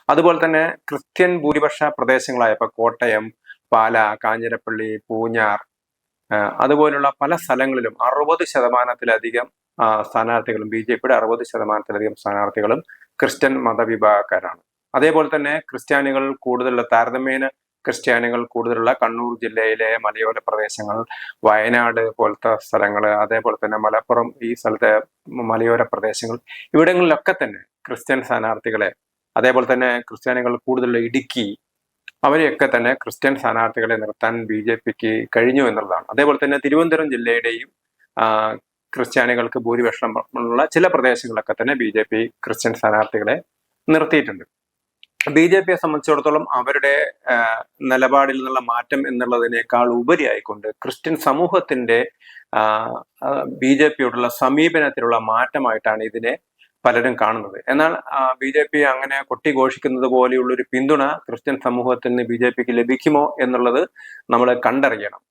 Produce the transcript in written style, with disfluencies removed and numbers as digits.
അതുപോലെ തന്നെ ക്രിസ്ത്യൻ ഭൂരിപക്ഷ പ്രദേശങ്ങളായ ഇപ്പൊ കോട്ടയം, പാല, കാഞ്ഞിരപ്പള്ളി, പൂഞ്ഞാർ, അതുപോലുള്ള പല സ്ഥലങ്ങളിലും 60% സ്ഥാനാർത്ഥികളും BJPയുടെ 60% സ്ഥാനാർത്ഥികളും ക്രിസ്ത്യൻ മതവിഭാഗക്കാരാണ്. അതേപോലെ തന്നെ ക്രിസ്ത്യാനികൾ കൂടുതലുള്ള താരതമ്യേന ക്രിസ്ത്യാനികൾ കൂടുതലുള്ള കണ്ണൂർ ജില്ലയിലെ മലയോര പ്രദേശങ്ങൾ, വയനാട് പോലത്തെ സ്ഥലങ്ങൾ, അതേപോലെ തന്നെ മലപ്പുറം ഈ സ്ഥലത്തെ മലയോര പ്രദേശങ്ങൾ, ഇവിടങ്ങളിലൊക്കെ തന്നെ ക്രിസ്ത്യൻ സ്ഥാനാർത്ഥികളെ, അതേപോലെ തന്നെ ക്രിസ്ത്യാനികൾ കൂടുതലുള്ള ഇടുക്കി, അവരെയൊക്കെ തന്നെ ക്രിസ്ത്യൻ സ്ഥാനാർത്ഥികളെ നിർത്താൻ BJPക്ക് കഴിഞ്ഞു എന്നുള്ളതാണ്. അതേപോലെ തന്നെ തിരുവനന്തപുരം ജില്ലയുടെയും ക്രിസ്ത്യാനികൾക്ക് ഭൂരിപക്ഷമുള്ള ചില പ്രദേശങ്ങളൊക്കെ തന്നെ BJP ക്രിസ്ത്യൻ സ്ഥാനാർത്ഥികളെ നിർത്തിയിട്ടുണ്ട്. BJPയെ സംബന്ധിച്ചിടത്തോളം അവരുടെ നിലപാടിൽ നിന്നുള്ള മാറ്റം എന്നുള്ളതിനേക്കാൾ ഉപരിയായിക്കൊണ്ട് ക്രിസ്ത്യൻ സമൂഹത്തിന്റെ BJPയോടുള്ള സമീപനത്തിലുള്ള മാറ്റമായിട്ടാണ് ഇതിനെ പലരും കാണുന്നത്. എന്നാൽ BJP അങ്ങനെ കൊട്ടിഘോഷിക്കുന്നത് പോലെയുള്ള ഒരു പിന്തുണ ക്രിസ്ത്യൻ സമൂഹത്തിന് BJPക്ക് ലഭിക്കുമോ എന്നുള്ളത് നമ്മൾ കണ്ടറിയണം.